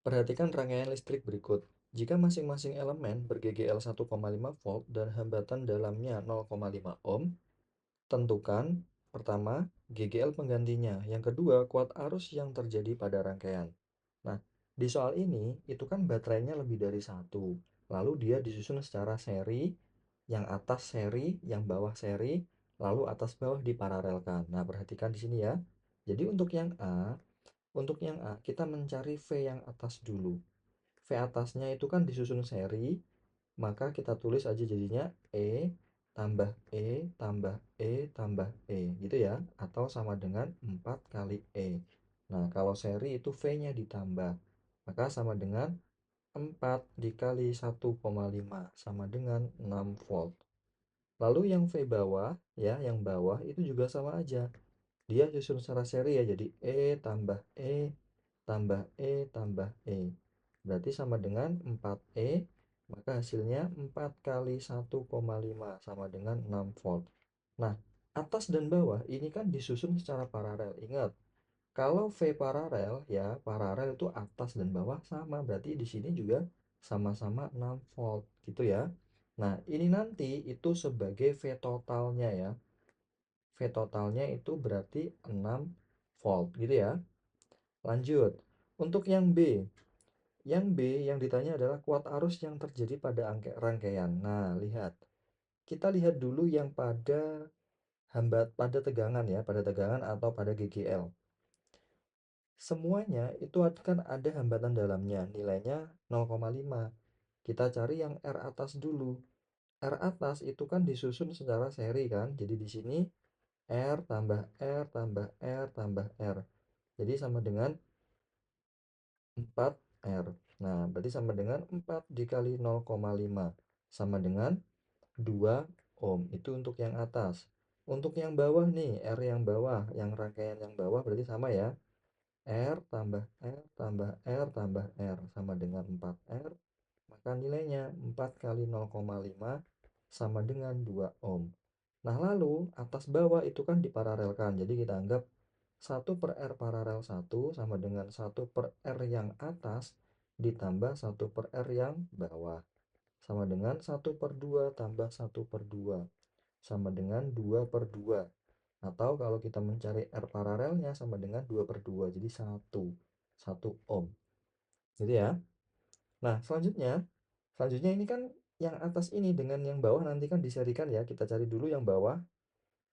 Perhatikan rangkaian listrik berikut. Jika masing-masing elemen ber-GGL 1,5 volt dan hambatan dalamnya 0,5 ohm, tentukan pertama GGL penggantinya, yang kedua kuat arus yang terjadi pada rangkaian. Nah, di soal ini itu kan baterainya lebih dari satu, lalu dia disusun secara seri, yang atas seri, yang bawah seri, lalu atas bawah diparalelkan. Nah, perhatikan di sini ya. Jadi untuk yang A kita mencari V yang atas dulu. V atasnya itu kan disusun seri, maka kita tulis aja jadinya E tambah E tambah E tambah E gitu ya, atau sama dengan 4 kali E. Nah, kalau seri itu V-nya ditambah, maka sama dengan 4 dikali 1,5 sama dengan 6 volt. Lalu yang V bawah ya, yang bawah itu juga sama aja. Dia susun secara seri ya, jadi E tambah E tambah E tambah E. Berarti sama dengan 4E, maka hasilnya 4 kali 1,5 sama dengan 6 volt. Nah, atas dan bawah ini kan disusun secara paralel. Ingat, kalau V paralel ya, paralel itu atas dan bawah sama, berarti di sini juga sama-sama 6 volt gitu ya. Nah, ini nanti itu sebagai V totalnya ya. V totalnya itu berarti 6 volt gitu ya. Lanjut. Untuk yang B. Yang B yang ditanya adalah kuat arus yang terjadi pada rangkaian. Nah, lihat. Kita lihat dulu yang pada tegangan ya, pada tegangan atau pada GGL. Semuanya itu kan ada hambatan dalamnya, nilainya 0,5. Kita cari yang R atas dulu. R atas itu kan disusun secara seri kan. Jadi di sini R tambah R tambah R tambah R. Jadi sama dengan 4R. Nah, berarti sama dengan 4 dikali 0,5 sama dengan 2 ohm. Itu untuk yang atas. Untuk yang bawah nih, R yang bawah, yang rangkaian yang bawah berarti sama ya. R tambah R tambah R tambah R sama dengan 4R. Maka nilainya 4 kali 0,5 sama dengan 2 ohm. Nah, lalu atas bawah itu kan diparalelkan. Jadi kita anggap 1/R paralel 1 sama dengan 1/R yang atas ditambah 1/R yang bawah. Sama dengan 1/2 tambah 1/2. Sama dengan 2/2. Atau kalau kita mencari R paralelnya sama dengan 2/2. Jadi 1 ohm. Gitu ya. Nah, selanjutnya ini kan yang atas ini dengan yang bawah nanti kan diserikan ya. Kita cari dulu yang bawah.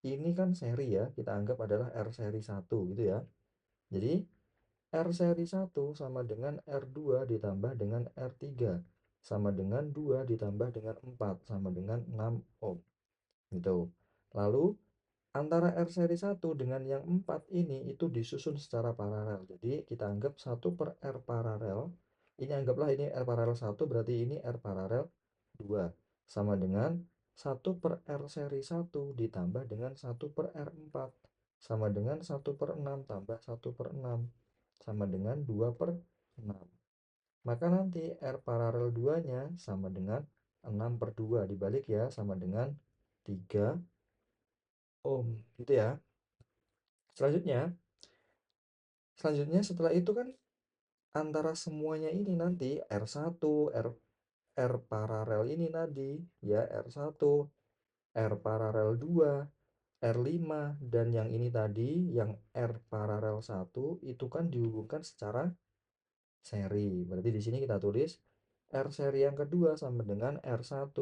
Ini kan seri ya, kita anggap adalah R seri 1 gitu ya. Jadi R seri 1 sama dengan R2 ditambah dengan R3 sama dengan 2 ditambah dengan 4 sama dengan 6 ohm gitu. Lalu antara R seri 1 dengan yang 4 ini itu disusun secara paralel. Jadi kita anggap 1/R paralel. Ini anggaplah ini R paralel 1 berarti ini R paralel 2 sama dengan 1/R seri 1 ditambah dengan 1/R4 sama dengan 1/6 tambah 1/6 sama dengan 2/6. Maka nanti R paralel 2-nya sama dengan 6/2 dibalik ya, sama dengan 3 ohm gitu ya. Selanjutnya, selanjutnya setelah itu kan antara semuanya ini nanti R1, R paralel ini tadi ya, R1, R paralel 2, R5 dan yang ini tadi yang R paralel 1 itu kan dihubungkan secara seri. Berarti di sini kita tulis R seri yang kedua sama dengan R1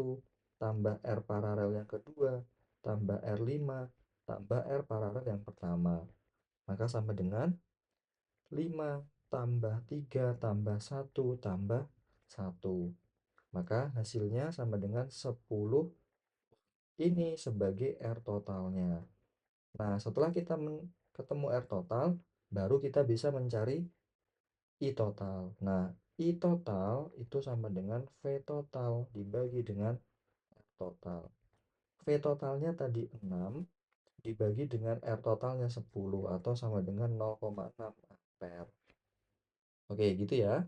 tambah R paralel yang kedua tambah R5 tambah R paralel yang pertama. Maka sama dengan 5 tambah 3 tambah 1 tambah 1. Maka hasilnya sama dengan 10 ini sebagai R totalnya. Nah, setelah kita ketemu R total, baru kita bisa mencari I total. Nah, I total itu sama dengan V total dibagi dengan R total. V totalnya tadi 6 dibagi dengan R totalnya 10 atau sama dengan 0,6 ampere. Oke, gitu ya.